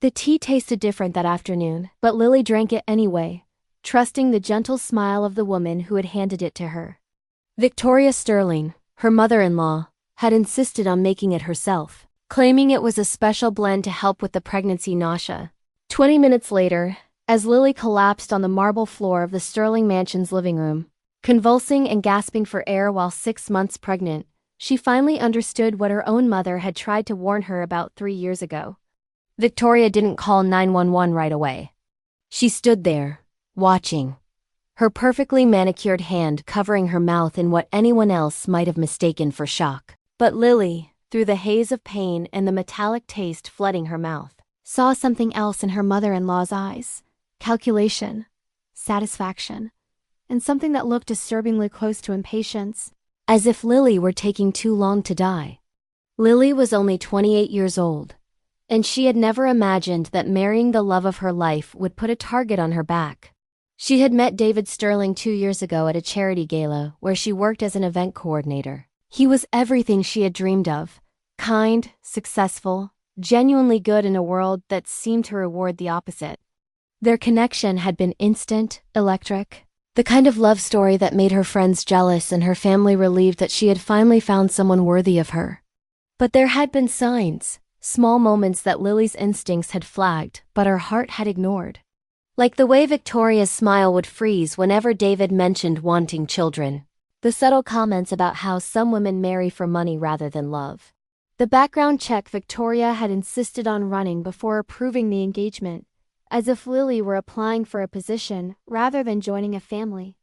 The tea tasted different that afternoon, but Lily drank it anyway, trusting the gentle smile of the woman who had handed it to her. Victoria Sterling, her mother-in-law, had insisted on making it herself, claiming it was a special blend to help with the pregnancy nausea. 20 minutes later, as Lily collapsed on the marble floor of the Sterling mansion's living room, convulsing and gasping for air while 6 months pregnant, she finally understood what her own mother had tried to warn her about 3 years ago. Victoria didn't call 911 right away. She stood there, watching, her perfectly manicured hand covering her mouth in what anyone else might have mistaken for shock. But Lily, through the haze of pain and the metallic taste flooding her mouth, saw something else in her mother-in-law's eyes: calculation, satisfaction, and something that looked disturbingly close to impatience, as if Lily were taking too long to die. Lily was only 28 years old, and she had never imagined that marrying the love of her life would put a target on her back. She had met David Sterling 2 years ago at a charity gala where she worked as an event coordinator. He was everything she had dreamed of: kind, successful, genuinely good in a world that seemed to reward the opposite. Their connection had been instant, electric, the kind of love story that made her friends jealous and her family relieved that she had finally found someone worthy of her. But there had been signs, small moments that Lily's instincts had flagged, but her heart had ignored. Like the way Victoria's smile would freeze whenever David mentioned wanting children. The subtle comments about how some women marry for money rather than love. The background check Victoria had insisted on running before approving the engagement, as if Lily were applying for a position rather than joining a family.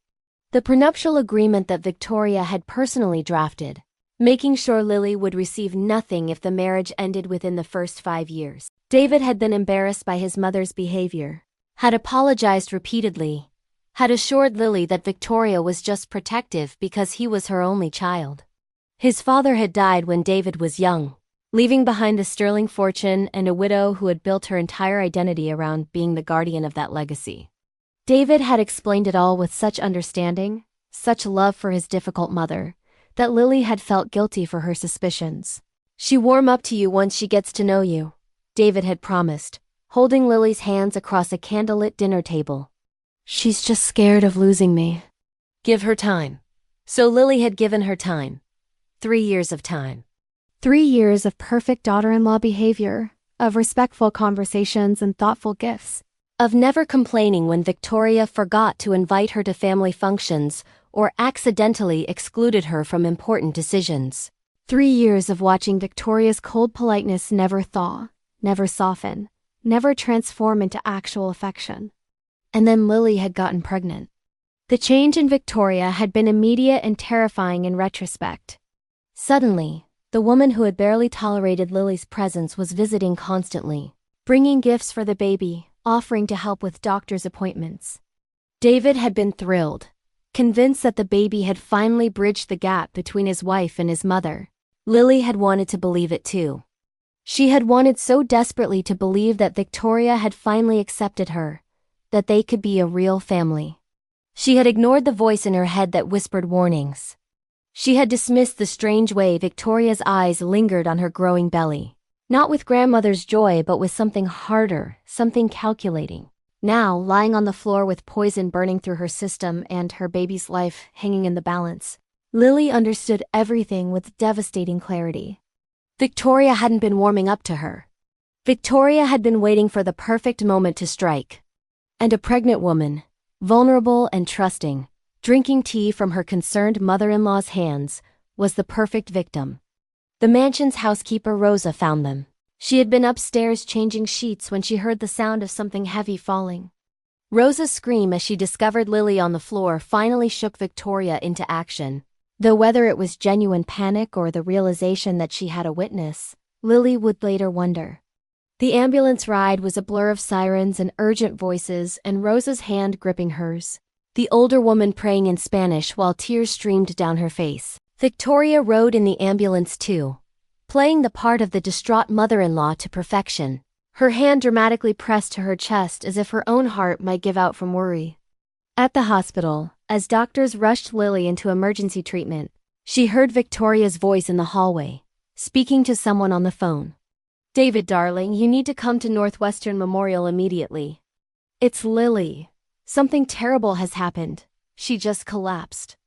The prenuptial agreement that Victoria had personally drafted, making sure Lily would receive nothing if the marriage ended within the first 5 years. David had been embarrassed by his mother's behavior, had apologized repeatedly, had assured Lily that Victoria was just protective because he was her only child. His father had died when David was young, leaving behind the sterling fortune and a widow who had built her entire identity around being the guardian of that legacy. David had explained it all with such understanding, such love for his difficult mother, that Lily had felt guilty for her suspicions. "She'll warm up to you once she gets to know you," David had promised, holding Lily's hands across a candlelit dinner table. "She's just scared of losing me." Give her time. So Lily had given her time. 3 years of time. 3 years of perfect daughter-in-law behavior, of respectful conversations and thoughtful gifts, of never complaining when Victoria forgot to invite her to family functions or accidentally excluded her from important decisions. 3 years of watching Victoria's cold politeness never thaw, never soften, never transform into actual affection. And then Lily had gotten pregnant. The change in Victoria had been immediate and terrifying in retrospect. Suddenly, the woman who had barely tolerated Lily's presence was visiting constantly, bringing gifts for the baby, offering to help with doctor's appointments. David had been thrilled, convinced that the baby had finally bridged the gap between his wife and his mother. Lily had wanted to believe it too. She had wanted so desperately to believe that Victoria had finally accepted her, that they could be a real family. She had ignored the voice in her head that whispered warnings. She had dismissed the strange way Victoria's eyes lingered on her growing belly, not with grandmother's joy but with something harder, something calculating. Now, lying on the floor with poison burning through her system and her baby's life hanging in the balance, Lily understood everything with devastating clarity. Victoria hadn't been warming up to her. Victoria had been waiting for the perfect moment to strike. And a pregnant woman, vulnerable and trusting, drinking tea from her concerned mother-in-law's hands, was the perfect victim. The mansion's housekeeper Rosa found them. She had been upstairs changing sheets when she heard the sound of something heavy falling. Rosa's scream as she discovered Lily on the floor finally shook Victoria into action. Though whether it was genuine panic or the realization that she had a witness, Lily would later wonder. The ambulance ride was a blur of sirens and urgent voices and Rosa's hand gripping hers, the older woman praying in Spanish while tears streamed down her face. Victoria rode in the ambulance too, playing the part of the distraught mother-in-law to perfection, her hand dramatically pressed to her chest as if her own heart might give out from worry. At the hospital, as doctors rushed Lily into emergency treatment, she heard Victoria's voice in the hallway, speaking to someone on the phone. David, darling, you need to come to Northwestern Memorial immediately. It's Lily. Something terrible has happened. She just collapsed.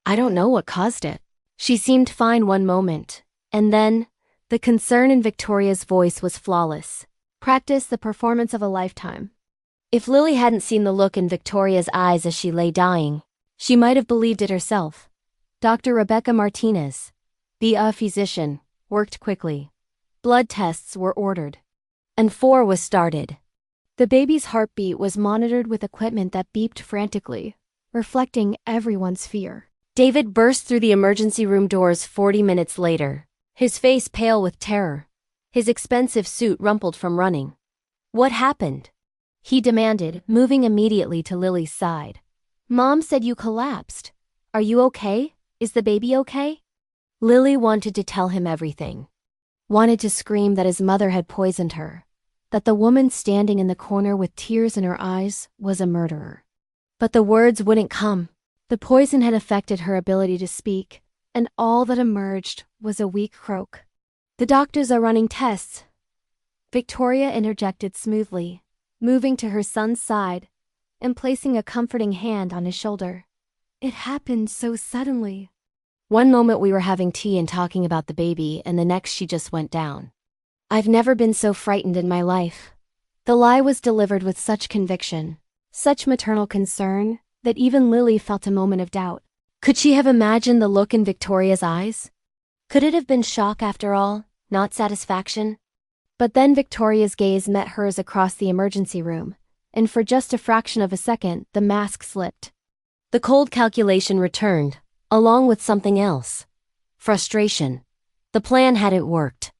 I don't know what caused it. She seemed fine one moment, and then, the concern in Victoria's voice was flawless. Practice the performance of a lifetime. If Lily hadn't seen the look in Victoria's eyes as she lay dying, she might have believed it herself. Dr. Rebecca Martinez, the physician, worked quickly. Blood tests were ordered, and 4 was started. The baby's heartbeat was monitored with equipment that beeped frantically, reflecting everyone's fear. David burst through the emergency room doors 40 minutes later, his face pale with terror, his expensive suit rumpled from running. What happened? He demanded, moving immediately to Lily's side. Mom said you collapsed. Are you okay? Is the baby okay? Lily wanted to tell him everything. Wanted to scream that his mother had poisoned her, that the woman standing in the corner with tears in her eyes was a murderer. But the words wouldn't come. The poison had affected her ability to speak, and all that emerged was a weak croak. The doctors are running tests. Victoria interjected smoothly, moving to her son's side and placing a comforting hand on his shoulder. It happened so suddenly. One moment we were having tea and talking about the baby, and the next she just went down. I've never been so frightened in my life. The lie was delivered with such conviction, such maternal concern, that even Lily felt a moment of doubt. Could she have imagined the look in Victoria's eyes? Could it have been shock after all, not satisfaction? But then Victoria's gaze met hers across the emergency room, and for just a fraction of a second, the mask slipped. The cold calculation returned, along with something else. Frustration. The plan hadn't worked.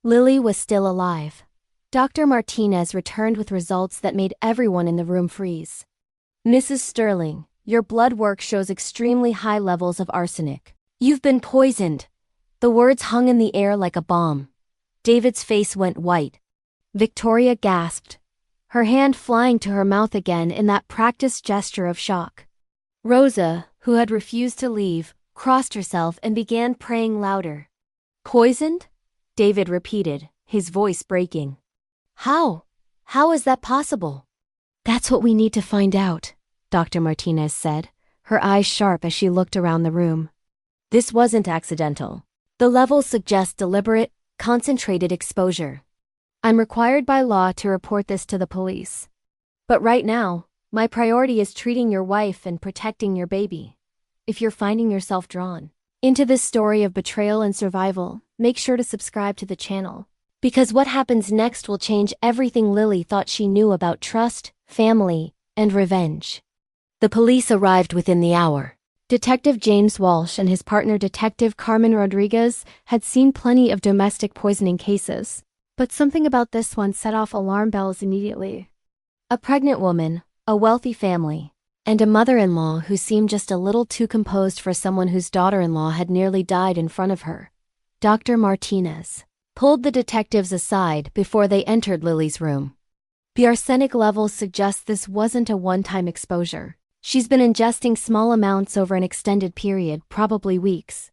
Lily was still alive. Dr. Martinez returned with results that made everyone in the room freeze. Mrs. Sterling, your blood work shows extremely high levels of arsenic. You've been poisoned. The words hung in the air like a bomb. David's face went white. Victoria gasped, her hand flying to her mouth again in that practiced gesture of shock. Rosa, who had refused to leave, crossed herself and began praying louder. Poisoned? David repeated, his voice breaking. How? How is that possible? That's what we need to find out, Dr. Martinez said, her eyes sharp as she looked around the room. This wasn't accidental. The levels suggest deliberate, concentrated exposure. I'm required by law to report this to the police. But right now, my priority is treating your wife and protecting your baby. If you're finding yourself drawn into this story of betrayal and survival, make sure to subscribe to the channel. Because what happens next will change everything Lily thought she knew about trust, family, and revenge. The police arrived within the hour. Detective James Walsh and his partner Detective Carmen Rodriguez had seen plenty of domestic poisoning cases, but something about this one set off alarm bells immediately. A pregnant woman, a wealthy family, and a mother-in-law who seemed just a little too composed for someone whose daughter-in-law had nearly died in front of her. Dr. Martinez pulled the detectives aside before they entered Lily's room. The arsenic levels suggest this wasn't a one-time exposure. She's been ingesting small amounts over an extended period, probably weeks.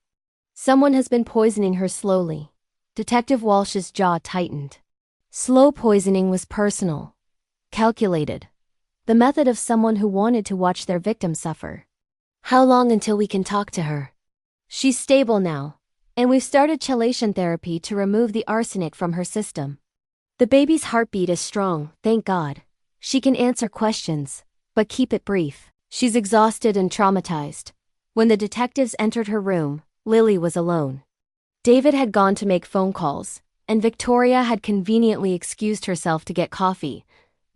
Someone has been poisoning her slowly. Detective Walsh's jaw tightened. Slow poisoning was personal, calculated. The method of someone who wanted to watch their victim suffer. How long until we can talk to her? She's stable now, and we've started chelation therapy to remove the arsenic from her system. The baby's heartbeat is strong, thank God. She can answer questions, but keep it brief. She's exhausted and traumatized. When the detectives entered her room, Lily was alone. David had gone to make phone calls, and Victoria had conveniently excused herself to get coffee,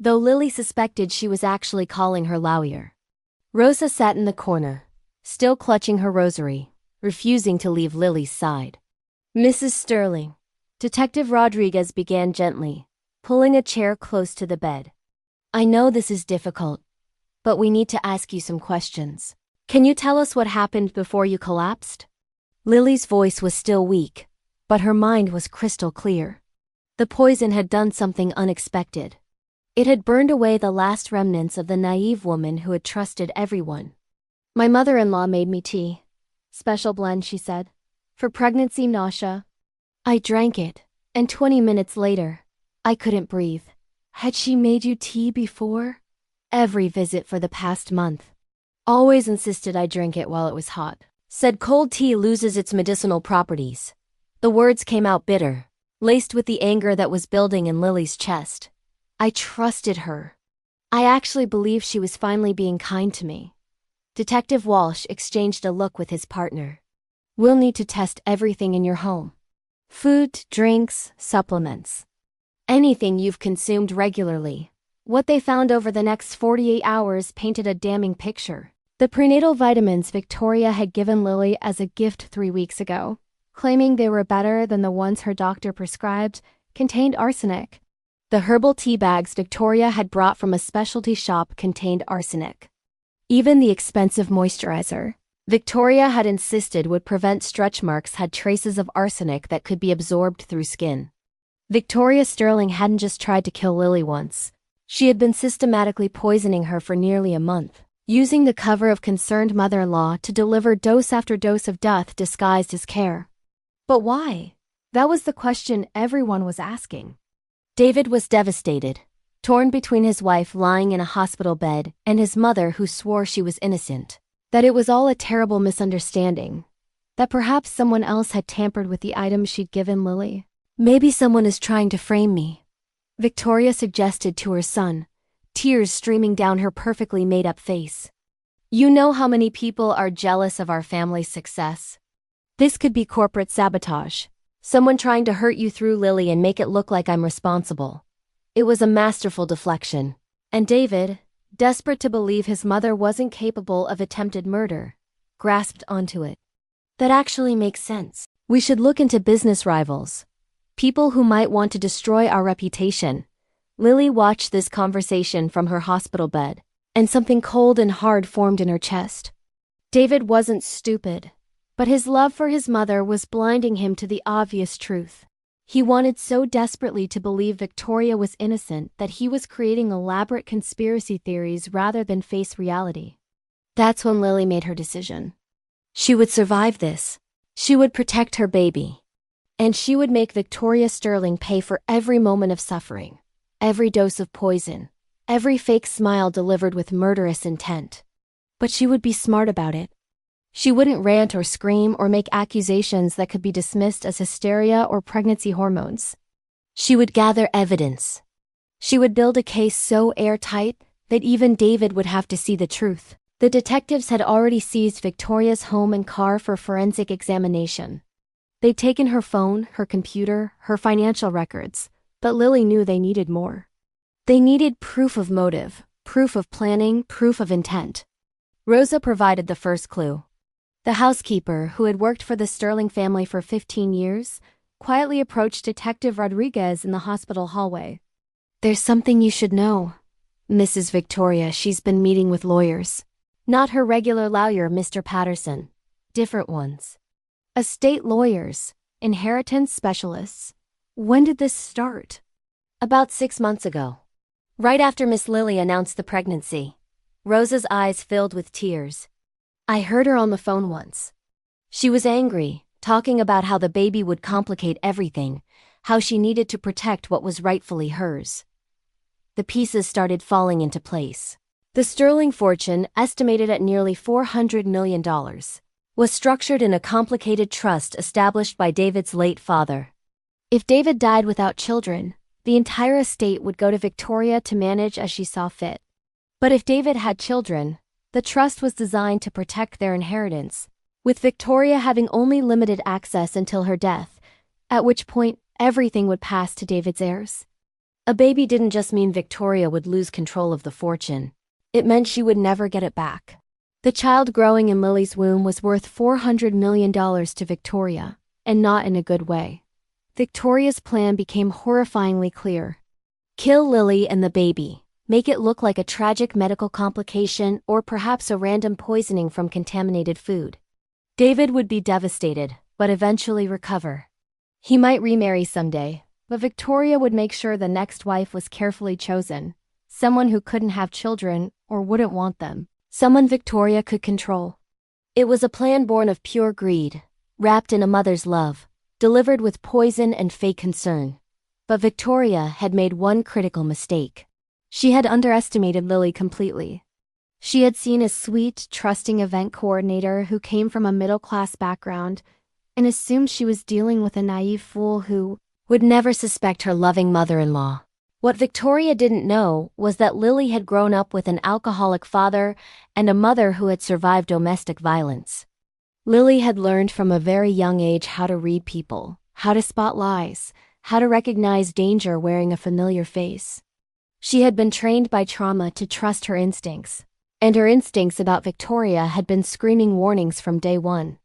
though Lily suspected she was actually calling her lawyer. Rosa sat in the corner, still clutching her rosary, refusing to leave Lily's side. Mrs. Sterling, Detective Rodriguez began gently, pulling a chair close to the bed. I know this is difficult, but we need to ask you some questions. Can you tell us what happened before you collapsed? Lily's voice was still weak, but her mind was crystal clear. The poison had done something unexpected. It had burned away the last remnants of the naive woman who had trusted everyone. My mother-in-law made me tea. Special blend, she said. For pregnancy nausea. I drank it, And 20 minutes later, I couldn't breathe. Had she made you tea before? Every visit for the past month. Always insisted I drink it while it was hot. Said cold tea loses its medicinal properties. The words came out bitter, laced with the anger that was building in Lily's chest. I trusted her. I actually believed she was finally being kind to me. Detective Walsh exchanged a look with his partner. We'll need to test everything in your home. Food, drinks, supplements. Anything you've consumed regularly. What they found over the next 48 hours painted a damning picture. The prenatal vitamins Victoria had given Lily as a gift 3 weeks ago, claiming they were better than the ones her doctor prescribed, contained arsenic. The herbal tea bags Victoria had brought from a specialty shop contained arsenic. Even the expensive moisturizer Victoria had insisted would prevent stretch marks had traces of arsenic that could be absorbed through skin. Victoria Sterling hadn't just tried to kill Lily once. She had been systematically poisoning her for nearly a month, using the cover of concerned mother-in-law to deliver dose after dose of death disguised as care. But why? That was the question everyone was asking. David was devastated, torn between his wife lying in a hospital bed and his mother who swore she was innocent, that it was all a terrible misunderstanding, that perhaps someone else had tampered with the items she'd given Lily. Maybe someone is trying to frame me, Victoria suggested to her son, tears streaming down her perfectly made-up face. You know how many people are jealous of our family's success? This could be corporate sabotage, someone trying to hurt you through Lily and make it look like I'm responsible. It was a masterful deflection, and David, desperate to believe his mother wasn't capable of attempted murder, grasped onto it. That actually makes sense. We should look into business rivals. People who might want to destroy our reputation. Lily watched this conversation from her hospital bed, and something cold and hard formed in her chest. David wasn't stupid, but his love for his mother was blinding him to the obvious truth. He wanted so desperately to believe Victoria was innocent that he was creating elaborate conspiracy theories rather than face reality. That's when Lily made her decision. She would survive this. She would protect her baby. And she would make Victoria Sterling pay for every moment of suffering, every dose of poison, every fake smile delivered with murderous intent. But she would be smart about it. She wouldn't rant or scream or make accusations that could be dismissed as hysteria or pregnancy hormones. She would gather evidence. She would build a case so airtight that even David would have to see the truth. The detectives had already seized Victoria's home and car for forensic examination. They'd taken her phone, her computer, her financial records, but Lily knew they needed more. They needed proof of motive, proof of planning, proof of intent. Rosa provided the first clue. The housekeeper, who had worked for the Sterling family for 15 years, quietly approached Detective Rodriguez in the hospital hallway. There's something you should know, Mrs. Victoria. She's been meeting with lawyers. Not her regular lawyer, Mr. Patterson. Different ones. Estate lawyers, inheritance specialists. When did this start? About 6 months ago. Right after Miss Lily announced the pregnancy. Rosa's eyes filled with tears. I heard her on the phone once. She was angry, talking about how the baby would complicate everything, how she needed to protect what was rightfully hers. The pieces started falling into place. The Sterling fortune, estimated at nearly $400 million, was structured in a complicated trust established by David's late father. If David died without children, the entire estate would go to Victoria to manage as she saw fit. But if David had children, the trust was designed to protect their inheritance, with Victoria having only limited access until her death, at which point everything would pass to David's heirs. A baby didn't just mean Victoria would lose control of the fortune. It meant she would never get it back. The child growing in Lily's womb was worth $400 million to Victoria, and not in a good way. Victoria's plan became horrifyingly clear. Kill Lily and the baby. Make it look like a tragic medical complication or perhaps a random poisoning from contaminated food. David would be devastated, but eventually recover. He might remarry someday, but Victoria would make sure the next wife was carefully chosen, someone who couldn't have children or wouldn't want them. Someone Victoria could control. It was a plan born of pure greed, wrapped in a mother's love, delivered with poison and fake concern. But Victoria had made one critical mistake. She had underestimated Lily completely. She had seen a sweet, trusting event coordinator who came from a middle-class background and assumed she was dealing with a naive fool who would never suspect her loving mother-in-law. What Victoria didn't know was that Lily had grown up with an alcoholic father and a mother who had survived domestic violence. Lily had learned from a very young age how to read people, how to spot lies, how to recognize danger wearing a familiar face. She had been trained by trauma to trust her instincts, and her instincts about Victoria had been screaming warnings from day one.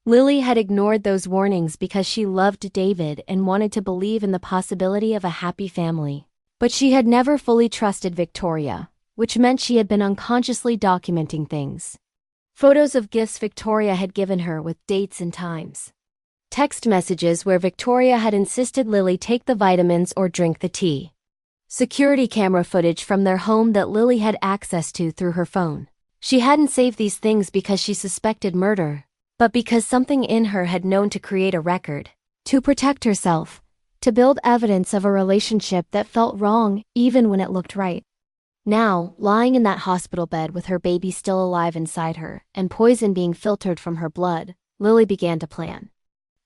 Lily had ignored those warnings because she loved David and wanted to believe in the possibility of a happy family. But she had never fully trusted Victoria, which meant she had been unconsciously documenting things. Photos of gifts Victoria had given her with dates and times. Text messages where Victoria had insisted Lily take the vitamins or drink the tea. Security camera footage from their home that Lily had access to through her phone. She hadn't saved these things because she suspected murder, but because something in her had known to create a record, to protect herself, to build evidence of a relationship that felt wrong even when it looked right. Now, lying in that hospital bed with her baby still alive inside her and poison being filtered from her blood, Lily began to plan.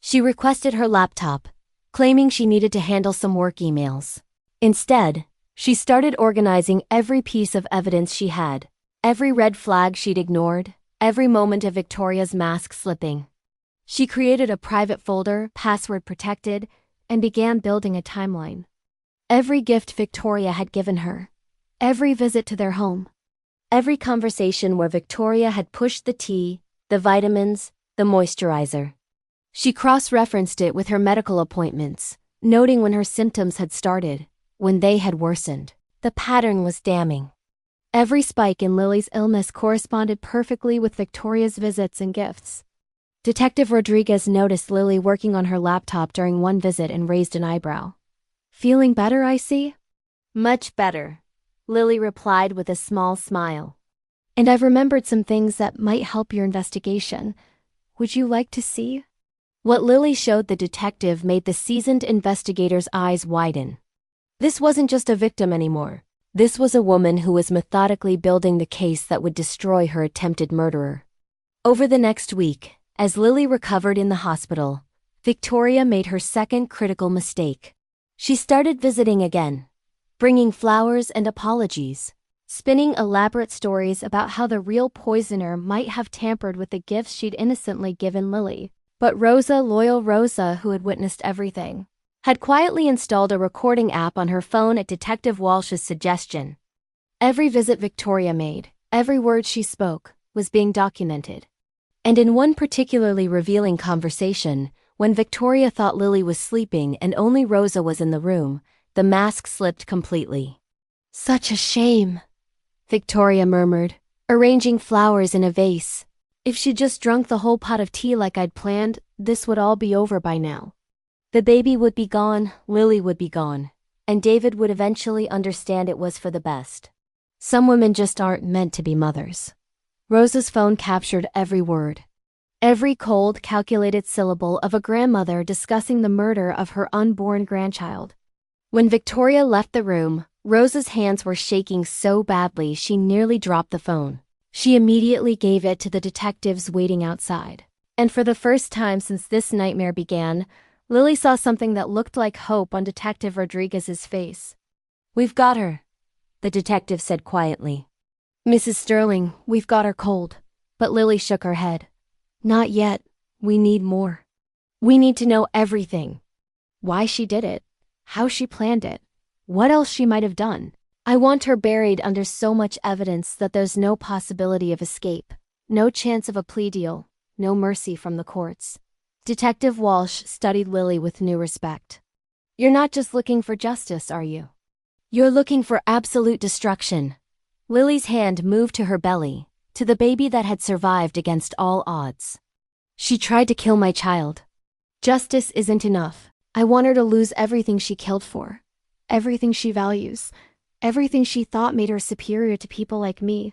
She requested her laptop, claiming she needed to handle some work emails. Instead, she started organizing every piece of evidence she had, every red flag she'd ignored, every moment of Victoria's mask slipping. She created a private folder, password protected, and began building a timeline. Every gift Victoria had given her, every visit to their home, every conversation where Victoria had pushed the tea, the vitamins, the moisturizer. She cross-referenced it with her medical appointments, noting when her symptoms had started, when they had worsened. The pattern was damning. Every spike in Lily's illness corresponded perfectly with Victoria's visits and gifts. Detective Rodriguez noticed Lily working on her laptop during one visit and raised an eyebrow. "Feeling better, I see?" "Much better," Lily replied with a small smile. "And I've remembered some things that might help your investigation. Would you like to see?" What Lily showed the detective made the seasoned investigator's eyes widen. This wasn't just a victim anymore. This was a woman who was methodically building the case that would destroy her attempted murderer. Over the next week, as Lily recovered in the hospital, Victoria made her second critical mistake. She started visiting again, bringing flowers and apologies, spinning elaborate stories about how the real poisoner might have tampered with the gifts she'd innocently given Lily. But Rosa, loyal Rosa, who had witnessed everything, had quietly installed a recording app on her phone at Detective Walsh's suggestion. Every visit Victoria made, every word she spoke, was being documented. And in one particularly revealing conversation, when Victoria thought Lily was sleeping and only Rosa was in the room, the mask slipped completely. "Such a shame," Victoria murmured, arranging flowers in a vase. "If she'd just drunk the whole pot of tea like I'd planned, this would all be over by now." The baby would be gone, Lily would be gone, and David would eventually understand it was for the best. Some women just aren't meant to be mothers. Rosa's phone captured every word, every cold, calculated syllable of a grandmother discussing the murder of her unborn grandchild. When Victoria left the room, Rosa's hands were shaking so badly she nearly dropped the phone. She immediately gave it to the detectives waiting outside. And for the first time since this nightmare began, Lily saw something that looked like hope on Detective Rodriguez's face. "We've got her," the detective said quietly. "Mrs. Sterling, we've got her cold." But Lily shook her head. "Not yet. We need more. We need to know everything. Why she did it, how she planned it, what else she might have done. I want her buried under so much evidence that there's no possibility of escape, no chance of a plea deal, no mercy from the courts." Detective Walsh studied Lily with new respect. "You're not just looking for justice, are you? You're looking for absolute destruction." Lily's hand moved to her belly, to the baby that had survived against all odds. "She tried to kill my child. Justice isn't enough. I want her to lose everything she killed for, everything she values, everything she thought made her superior to people like me.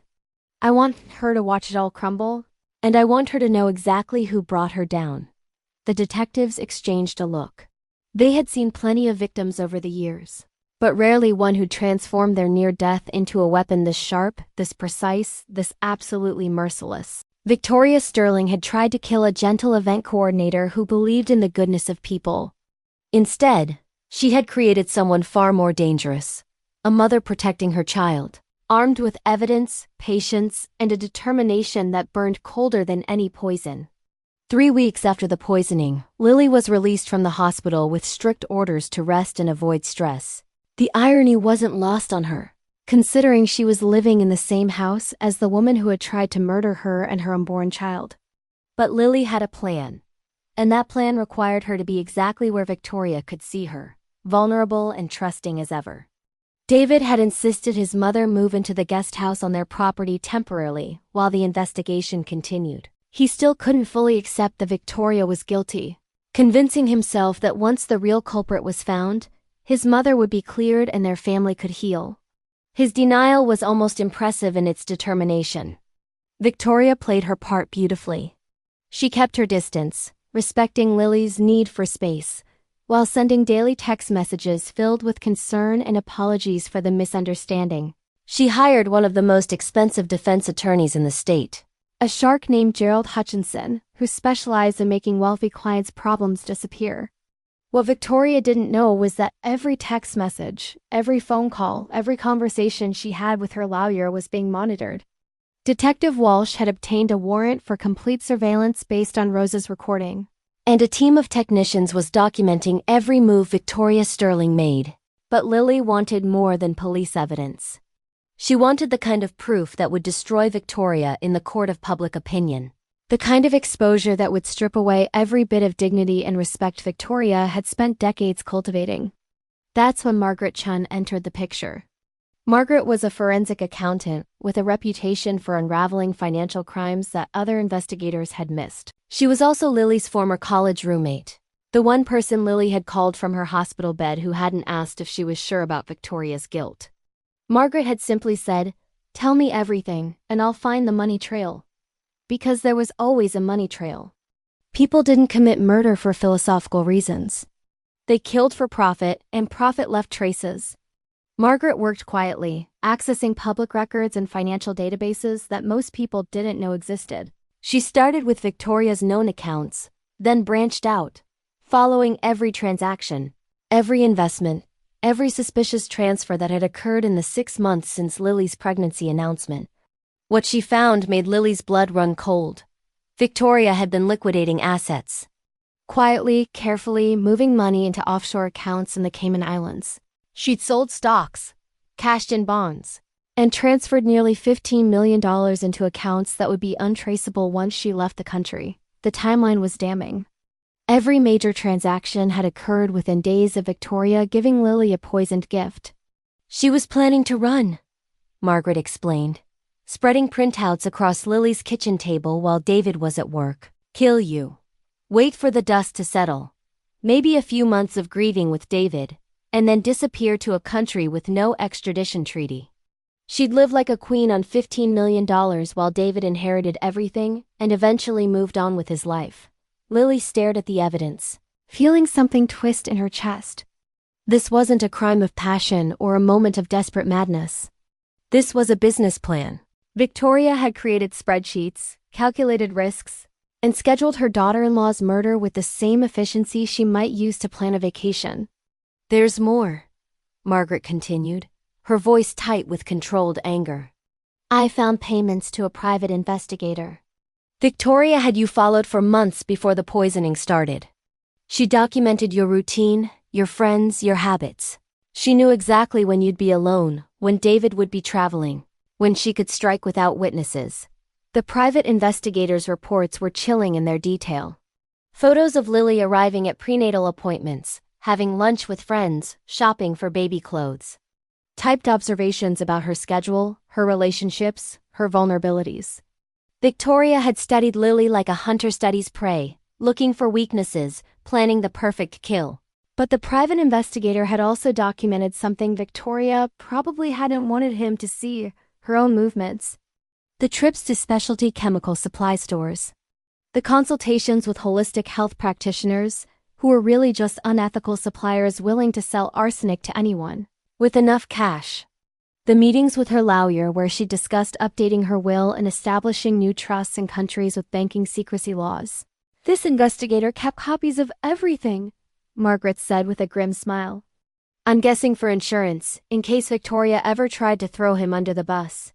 I want her to watch it all crumble, and I want her to know exactly who brought her down. The detectives exchanged a look. They had seen plenty of victims over the years, but rarely one who transformed their near death into a weapon this sharp, this precise, this absolutely merciless. Victoria Sterling had tried to kill a gentle event coordinator who believed in the goodness of people. Instead, she had created someone far more dangerous, a mother protecting her child, armed with evidence, patience, and a determination that burned colder than any poison. 3 weeks after the poisoning, Lily was released from the hospital with strict orders to rest and avoid stress. The irony wasn't lost on her, considering she was living in the same house as the woman who had tried to murder her and her unborn child. But Lily had a plan, and that plan required her to be exactly where Victoria could see her, vulnerable and trusting as ever. David had insisted his mother move into the guest house on their property temporarily while the investigation continued. He still couldn't fully accept that Victoria was guilty, convincing himself that once the real culprit was found, his mother would be cleared and their family could heal. His denial was almost impressive in its determination. Victoria played her part beautifully. She kept her distance, respecting Lily's need for space, while sending daily text messages filled with concern and apologies for the misunderstanding. She hired one of the most expensive defense attorneys in the state, a shark named Gerald Hutchinson, who specialized in making wealthy clients' problems disappear. What Victoria didn't know was that every text message, every phone call, every conversation she had with her lawyer was being monitored. Detective Walsh had obtained a warrant for complete surveillance based on Rose's recording, and a team of technicians was documenting every move Victoria Sterling made. But Lily wanted more than police evidence. She wanted the kind of proof that would destroy Victoria in the court of public opinion. The kind of exposure that would strip away every bit of dignity and respect Victoria had spent decades cultivating. That's when Margaret Chun entered the picture. Margaret was a forensic accountant with a reputation for unraveling financial crimes that other investigators had missed. She was also Lily's former college roommate, the one person Lily had called from her hospital bed who hadn't asked if she was sure about Victoria's guilt. Margaret had simply said, "Tell me everything, and I'll find the money trail." Because there was always a money trail. People didn't commit murder for philosophical reasons. They killed for profit, and profit left traces. Margaret worked quietly, accessing public records and financial databases that most people didn't know existed. She started with Victoria's known accounts, then branched out, following every transaction, every investment, every suspicious transfer that had occurred in the 6 months since Lily's pregnancy announcement. What she found made Lily's blood run cold. Victoria had been liquidating assets. Quietly, carefully, moving money into offshore accounts in the Cayman Islands. She'd sold stocks, cashed in bonds, and transferred nearly $15 million into accounts that would be untraceable once she left the country. The timeline was damning. Every major transaction had occurred within days of Victoria giving Lily a poisoned gift. She was planning to run, Margaret explained, spreading printouts across Lily's kitchen table while David was at work. Kill you. Wait for the dust to settle. Maybe a few months of grieving with David, and then disappear to a country with no extradition treaty. She'd live like a queen on $15 million while David inherited everything and eventually moved on with his life. Lily stared at the evidence, feeling something twist in her chest. This wasn't a crime of passion or a moment of desperate madness. This was a business plan. Victoria had created spreadsheets, calculated risks, and scheduled her daughter-in-law's murder with the same efficiency she might use to plan a vacation. "There's more," Margaret continued, her voice tight with controlled anger. "I found payments to a private investigator. Victoria had you followed for months before the poisoning started. She documented your routine, your friends, your habits. She knew exactly when you'd be alone, when David would be traveling, when she could strike without witnesses. The private investigator's reports were chilling in their detail. Photos of Lily arriving at prenatal appointments, having lunch with friends, shopping for baby clothes. Typed observations about her schedule, her relationships, her vulnerabilities. Victoria had studied Lily like a hunter studies prey, looking for weaknesses, planning the perfect kill. But the private investigator had also documented something Victoria probably hadn't wanted him to see, her own movements. The trips to specialty chemical supply stores. The consultations with holistic health practitioners, who were really just unethical suppliers willing to sell arsenic to anyone with enough cash. The meetings with her lawyer where she discussed updating her will and establishing new trusts in countries with banking secrecy laws. This investigator kept copies of everything, Margaret said with a grim smile. I'm guessing for insurance, in case Victoria ever tried to throw him under the bus.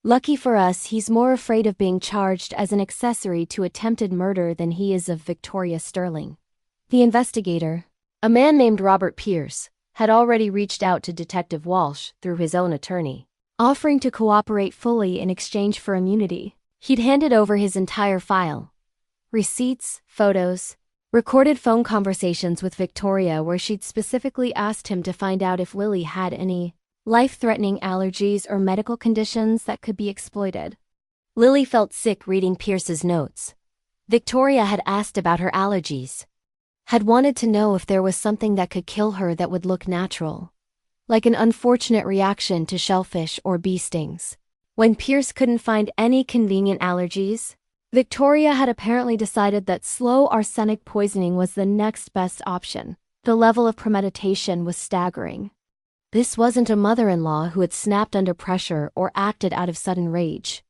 Lucky for us, he's more afraid of being charged as an accessory to attempted murder than he is of Victoria Sterling. The investigator, a man named Robert Pierce, had already reached out to Detective Walsh through his own attorney, offering to cooperate fully in exchange for immunity. He'd handed over his entire file. Receipts, photos, recorded phone conversations with Victoria where she'd specifically asked him to find out if Lily had any life-threatening allergies or medical conditions that could be exploited. Lily felt sick reading Pierce's notes. Victoria had asked about her allergies, had wanted to know if there was something that could kill her that would look natural, like an unfortunate reaction to shellfish or bee stings. When Pierce couldn't find any convenient allergies, Victoria had apparently decided that slow arsenic poisoning was the next best option. The level of premeditation was staggering. This wasn't a mother-in-law who had snapped under pressure or acted out of sudden rage.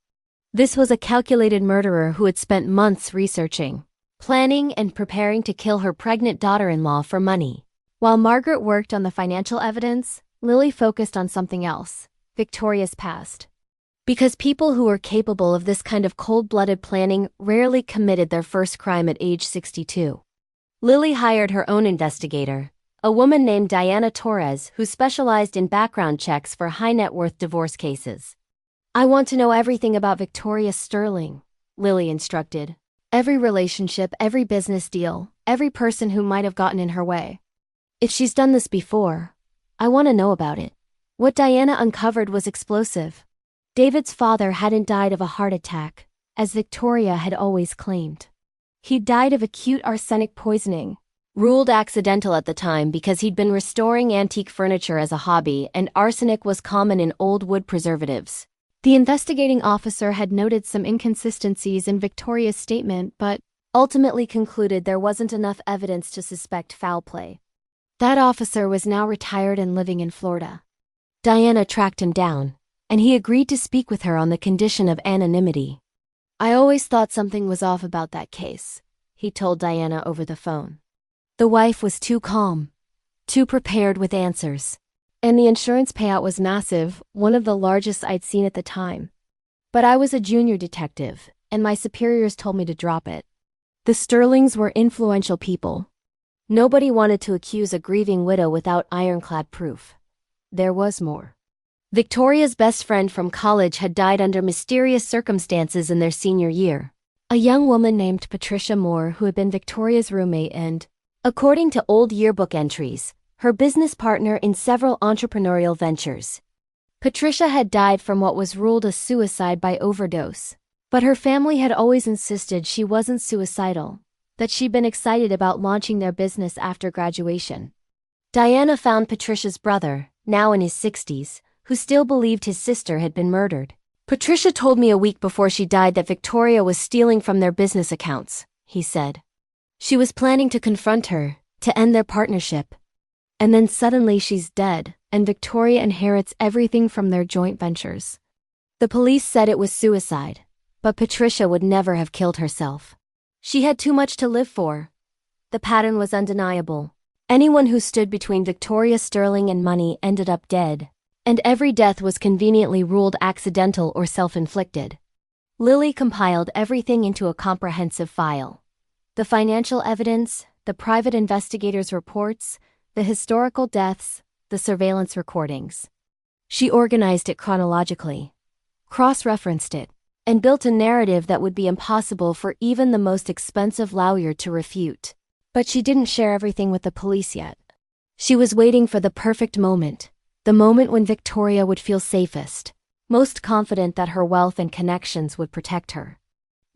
This was a calculated murderer who had spent months researching, planning, and preparing to kill her pregnant daughter-in-law for money. While Margaret worked on the financial evidence, Lily focused on something else: Victoria's past. Because people who were capable of this kind of cold-blooded planning rarely committed their first crime at age 62. Lily hired her own investigator, a woman named Diana Torres who specialized in background checks for high-net-worth divorce cases. I want to know everything about Victoria Sterling, Lily instructed. Every relationship, every business deal, every person who might have gotten in her way. If she's done this before, I want to know about it. What Diana uncovered was explosive. David's father hadn't died of a heart attack, as Victoria had always claimed. He'd died of acute arsenic poisoning, ruled accidental at the time because he'd been restoring antique furniture as a hobby and arsenic was common in old wood preservatives. The investigating officer had noted some inconsistencies in Victoria's statement but ultimately concluded there wasn't enough evidence to suspect foul play. That officer was now retired and living in Florida. Diana tracked him down, and he agreed to speak with her on the condition of anonymity. I always thought something was off about that case, he told Diana over the phone. The wife was too calm, too prepared with answers. And the insurance payout was massive, one of the largest I'd seen at the time. But I was a junior detective, and my superiors told me to drop it. The Sterlings were influential people. Nobody wanted to accuse a grieving widow without ironclad proof. There was more. Victoria's best friend from college had died under mysterious circumstances in their senior year. A young woman named Patricia Moore who had been Victoria's roommate and, according to old yearbook entries, her business partner in several entrepreneurial ventures. Patricia had died from what was ruled a suicide by overdose, but her family had always insisted she wasn't suicidal, that she'd been excited about launching their business after graduation. Diana found Patricia's brother, now in his 60s, who still believed his sister had been murdered. Patricia told me a week before she died that Victoria was stealing from their business accounts, he said. She was planning to confront her, to end their partnership. And then suddenly she's dead, and Victoria inherits everything from their joint ventures. The police said it was suicide, but Patricia would never have killed herself. She had too much to live for. The pattern was undeniable. Anyone who stood between Victoria Sterling and money ended up dead, and every death was conveniently ruled accidental or self-inflicted. Lily compiled everything into a comprehensive file. The financial evidence, the private investigators' reports, the historical deaths, the surveillance recordings. She organized it chronologically, cross-referenced it, and built a narrative that would be impossible for even the most expensive lawyer to refute. But she didn't share everything with the police yet. She was waiting for the perfect moment, the moment when Victoria would feel safest, most confident that her wealth and connections would protect her.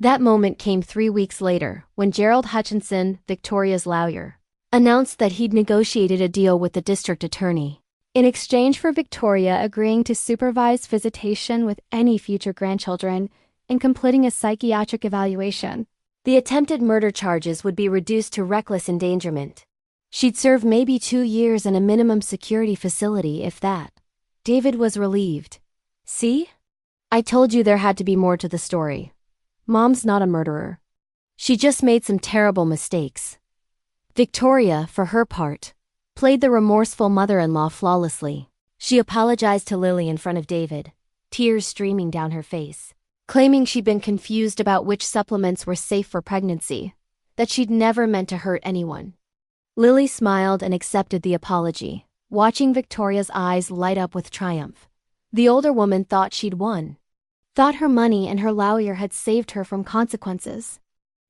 That moment came 3 weeks later, when Gerald Hutchinson, Victoria's lawyer, announced that he'd negotiated a deal with the district attorney. In exchange for Victoria agreeing to supervise visitation with any future grandchildren and completing a psychiatric evaluation, The attempted murder charges would be reduced to reckless endangerment. She'd serve maybe 2 years in a minimum security facility if that. David was relieved. See? I told you there had to be more to the story. Mom's not a murderer. She just made some terrible mistakes. Victoria, for her part, played the remorseful mother-in-law flawlessly. She apologized to Lily in front of David, tears streaming down her face, claiming she'd been confused about which supplements were safe for pregnancy, that she'd never meant to hurt anyone. Lily smiled and accepted the apology, watching Victoria's eyes light up with triumph. The older woman thought she'd won. Thought her money and her lawyer had saved her from consequences.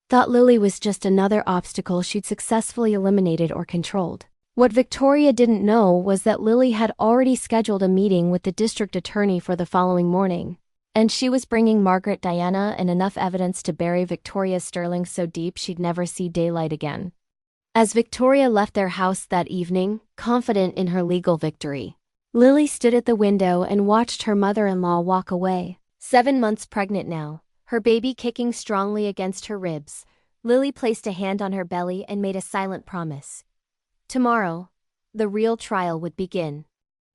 Thought Lily was just another obstacle she'd successfully eliminated or controlled. What Victoria didn't know was that Lily had already scheduled a meeting with the district attorney for the following morning, and she was bringing Margaret Diana and enough evidence to bury Victoria Sterling so deep she'd never see daylight again. As Victoria left their house that evening, confident in her legal victory, Lily stood at the window and watched her mother-in-law walk away. 7 months pregnant now, her baby kicking strongly against her ribs, Lily placed a hand on her belly and made a silent promise. Tomorrow, the real trial would begin.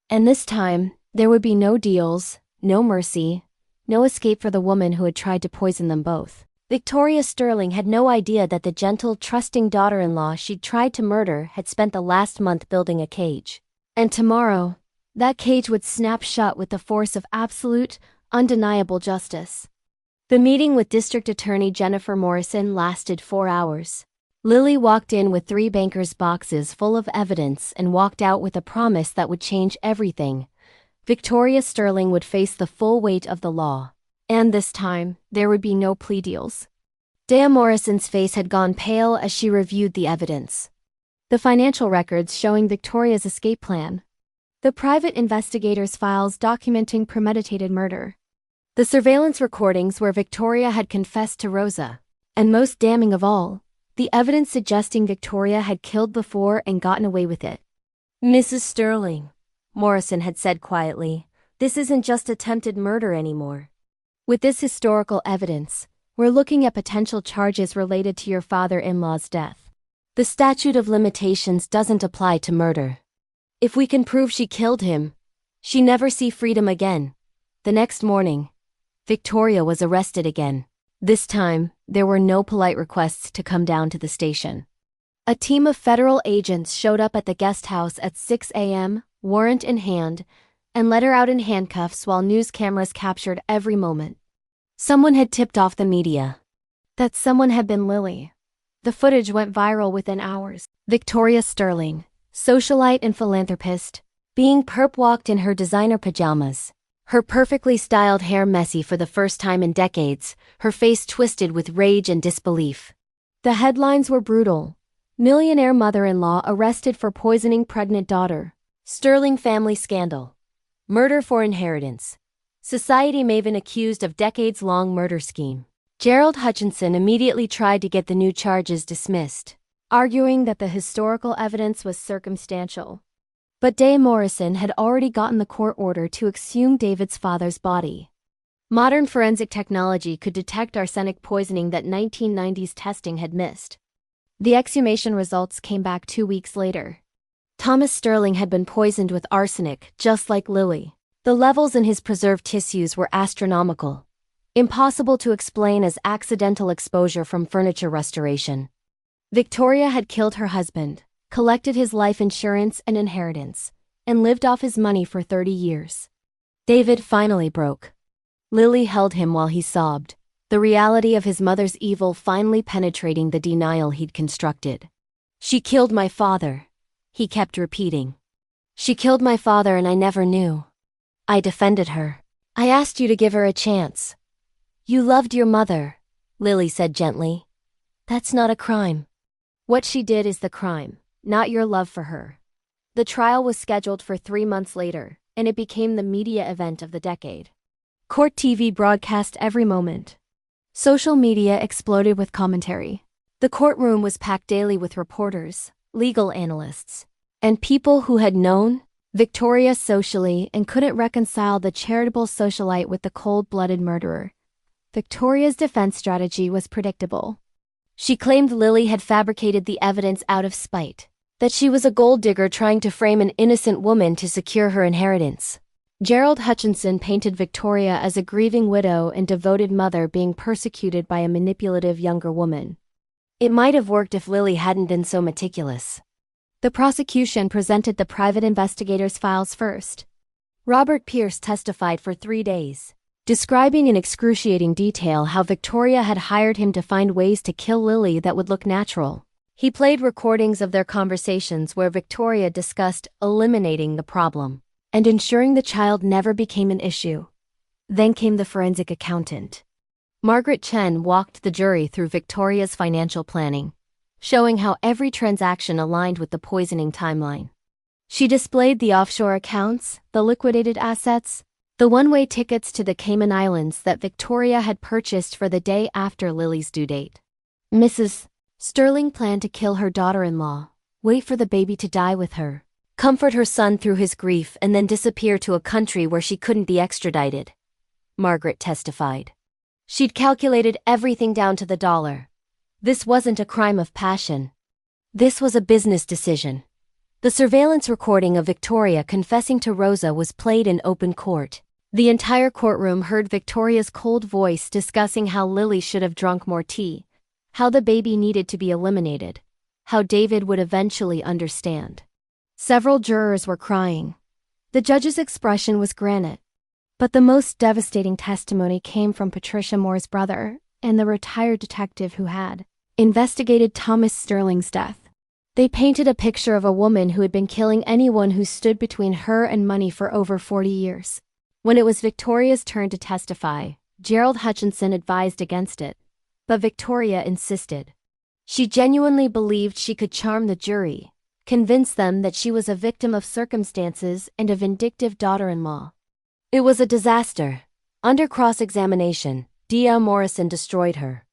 And this time, there would be no deals, no mercy, no escape for the woman who had tried to poison them both. Victoria Sterling had no idea that the gentle, trusting daughter-in-law she'd tried to murder had spent the last month building a cage. And tomorrow, that cage would snap shut with the force of absolute, undeniable justice. The meeting with District Attorney Jennifer Morrison lasted 4 hours. Lily walked in with 3 bankers' boxes full of evidence and walked out with a promise that would change everything. Victoria Sterling would face the full weight of the law. And this time, there would be no plea deals. Dea Morrison's face had gone pale as she reviewed the evidence. The financial records showing Victoria's escape plan. The private investigators' files documenting premeditated murder. The surveillance recordings where Victoria had confessed to Rosa. And most damning of all, the evidence suggesting Victoria had killed before and gotten away with it. Mrs. Sterling, Morrison had said quietly, this isn't just attempted murder anymore. With this historical evidence, we're looking at potential charges related to your father-in-law's death. The statute of limitations doesn't apply to murder. If we can prove she killed him, she never see freedom again. The next morning, Victoria was arrested again. This time, there were no polite requests to come down to the station. A team of federal agents showed up at the guest house at 6 a.m., warrant in hand, and let her out in handcuffs while news cameras captured every moment. Someone had tipped off the media. That someone had been Lily. The footage went viral within hours. Victoria Sterling, socialite and philanthropist, being perp-walked in her designer pajamas. Her perfectly styled hair messy for the first time in decades, her face twisted with rage and disbelief. The headlines were brutal. Millionaire mother-in-law arrested for poisoning pregnant daughter. Sterling family scandal. Murder for inheritance. Society maven accused of decades-long murder scheme. Gerald Hutchinson immediately tried to get the new charges dismissed, arguing that the historical evidence was circumstantial. But Dea Morrison had already gotten the court order to exhume David's father's body. Modern forensic technology could detect arsenic poisoning that 1990s testing had missed. The exhumation results came back 2 weeks later. Thomas Sterling had been poisoned with arsenic, just like Lily. The levels in his preserved tissues were astronomical. Impossible to explain as accidental exposure from furniture restoration. Victoria had killed her husband, collected his life insurance and inheritance, and lived off his money for 30 years. David finally broke. Lily held him while he sobbed, the reality of his mother's evil finally penetrating the denial he'd constructed. She killed my father, he kept repeating. She killed my father and I never knew. I defended her. I asked you to give her a chance. You loved your mother, Lily said gently. That's not a crime. What she did is the crime, not your love for her. The trial was scheduled for 3 months later, and it became the media event of the decade. Court TV broadcast every moment. Social media exploded with commentary. The courtroom was packed daily with reporters, legal analysts, and people who had known Victoria socially and couldn't reconcile the charitable socialite with the cold-blooded murderer. Victoria's defense strategy was predictable. She claimed Lily had fabricated the evidence out of spite, that she was a gold digger trying to frame an innocent woman to secure her inheritance. Gerald Hutchinson painted Victoria as a grieving widow and devoted mother being persecuted by a manipulative younger woman. It might have worked if Lily hadn't been so meticulous. The prosecution presented the private investigator's files first. Robert Pierce testified for 3 days, describing in excruciating detail how Victoria had hired him to find ways to kill Lily that would look natural. He played recordings of their conversations where Victoria discussed eliminating the problem and ensuring the child never became an issue. Then came the forensic accountant. Margaret Chen walked the jury through Victoria's financial planning, showing how every transaction aligned with the poisoning timeline. She displayed the offshore accounts, the liquidated assets, the one-way tickets to the Cayman Islands that Victoria had purchased for the day after Lily's due date. Mrs. Sterling planned to kill her daughter-in-law, wait for the baby to die with her, comfort her son through his grief, and then disappear to a country where she couldn't be extradited. Margaret testified. She'd calculated everything down to the dollar. This wasn't a crime of passion. This was a business decision. The surveillance recording of Victoria confessing to Rosa was played in open court. The entire courtroom heard Victoria's cold voice discussing how Lily should have drunk more tea, how the baby needed to be eliminated, how David would eventually understand. Several jurors were crying. The judge's expression was granite. But the most devastating testimony came from Patricia Moore's brother and the retired detective who had investigated Thomas Sterling's death. They painted a picture of a woman who had been killing anyone who stood between her and money for over 40 years. When it was Victoria's turn to testify, Gerald Hutchinson advised against it, but Victoria insisted. She genuinely believed she could charm the jury, convince them that she was a victim of circumstances and a vindictive daughter-in-law. It was a disaster. Under cross-examination, DIL Morrison destroyed her.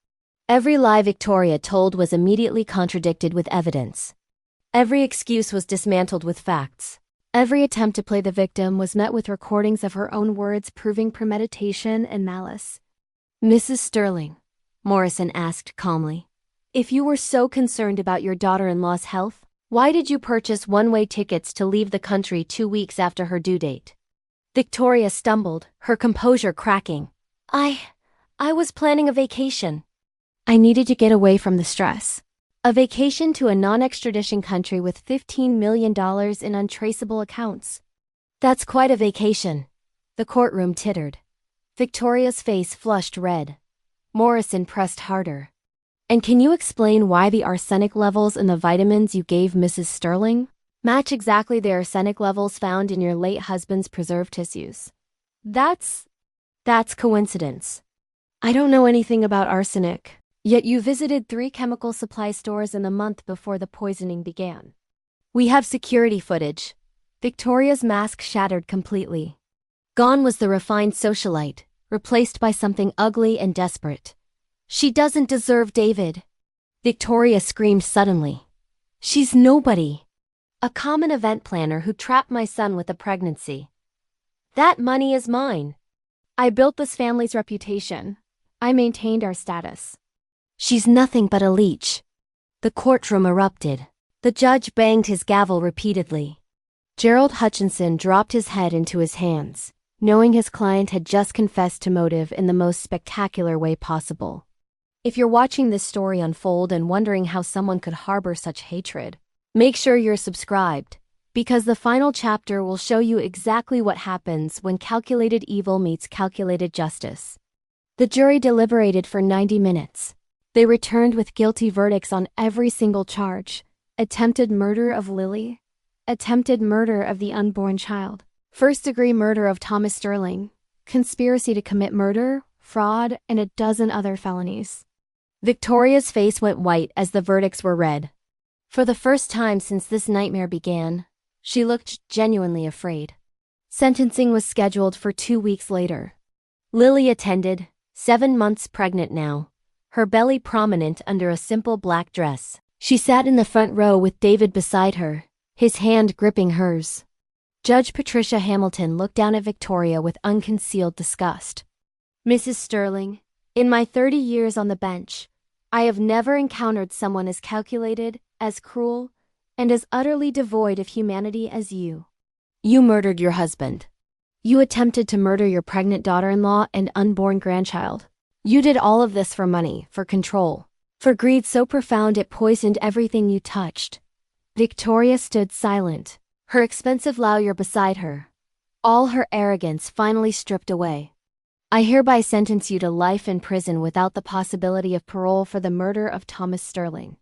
Every lie Victoria told was immediately contradicted with evidence. Every excuse was dismantled with facts. Every attempt to play the victim was met with recordings of her own words proving premeditation and malice. Mrs. Sterling, Morrison asked calmly, if you were so concerned about your daughter-in-law's health, why did you purchase one-way tickets to leave the country 2 weeks after her due date? Victoria stumbled, her composure cracking. I was planning a vacation. I needed to get away from the stress. A vacation to a non-extradition country with $15 million in untraceable accounts. That's quite a vacation. The courtroom tittered. Victoria's face flushed red. Morrison pressed harder. And can you explain why the arsenic levels in the vitamins you gave Mrs. Sterling match exactly the arsenic levels found in your late husband's preserved tissues? That's coincidence. I don't know anything about arsenic. Yet you visited 3 chemical supply stores in the month before the poisoning began. We have security footage. Victoria's mask shattered completely. Gone was the refined socialite, replaced by something ugly and desperate. She doesn't deserve David. Victoria screamed suddenly. She's nobody. A common event planner who trapped my son with a pregnancy. That money is mine. I built this family's reputation. I maintained our status. She's nothing but a leech. The courtroom erupted. The judge banged his gavel repeatedly. Gerald Hutchinson dropped his head into his hands, knowing his client had just confessed to motive in the most spectacular way possible. If you're watching this story unfold and wondering how someone could harbor such hatred, make sure you're subscribed, because the final chapter will show you exactly what happens when calculated evil meets calculated justice. The jury deliberated for 90 minutes. They returned with guilty verdicts on every single charge: attempted murder of Lily, attempted murder of the unborn child, first-degree murder of Thomas Sterling, conspiracy to commit murder, fraud, and a dozen other felonies. Victoria's face went white as the verdicts were read. For the first time since this nightmare began, she looked genuinely afraid. Sentencing was scheduled for 2 weeks later. Lily attended, 7 months pregnant now, her belly prominent under a simple black dress. She sat in the front row with David beside her, his hand gripping hers. Judge Patricia Hamilton looked down at Victoria with unconcealed disgust. Mrs. Sterling, in my 30 years on the bench, I have never encountered someone as calculated, as cruel, and as utterly devoid of humanity as you. You murdered your husband. You attempted to murder your pregnant daughter-in-law and unborn grandchild. You did all of this for money, for control, for greed so profound it poisoned everything you touched. Victoria stood silent, her expensive lawyer beside her, all her arrogance finally stripped away. I hereby sentence you to life in prison without the possibility of parole for the murder of Thomas Sterling.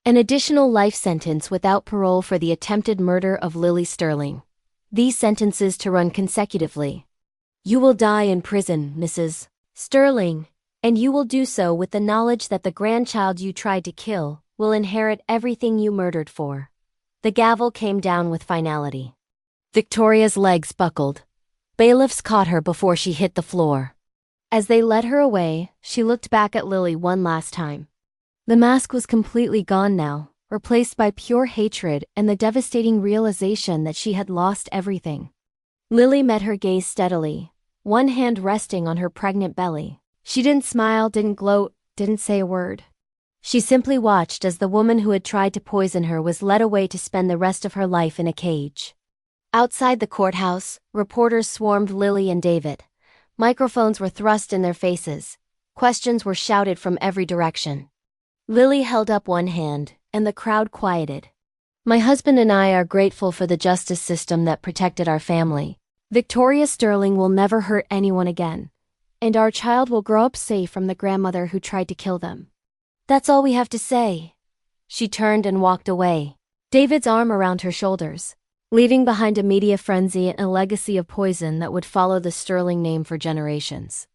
An additional life sentence without parole for the attempted murder of Lily Sterling. These sentences to run consecutively. You will die in prison, Mrs. Sterling, and you will do so with the knowledge that the grandchild you tried to kill will inherit everything you murdered for. The gavel came down with finality. Victoria's legs buckled. Bailiffs caught her before she hit the floor. As they led her away, she looked back at Lily one last time. The mask was completely gone now, replaced by pure hatred and the devastating realization that she had lost everything. Lily met her gaze steadily, one hand resting on her pregnant belly. She didn't smile, didn't gloat, didn't say a word. She simply watched as the woman who had tried to poison her was led away to spend the rest of her life in a cage. Outside the courthouse, reporters swarmed Lily and David. Microphones were thrust in their faces. Questions were shouted from every direction. Lily held up one hand, and the crowd quieted. My husband and I are grateful for the justice system that protected our family. Victoria Sterling will never hurt anyone again, and our child will grow up safe from the grandmother who tried to kill them. That's all we have to say. She turned and walked away, David's arm around her shoulders, leaving behind a media frenzy and a legacy of poison that would follow the Sterling name for generations.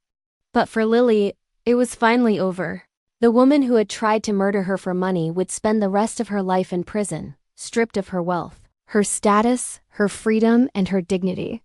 But for Lily, it was finally over. The woman who had tried to murder her for money would spend the rest of her life in prison, stripped of her wealth, her status, her freedom, and her dignity.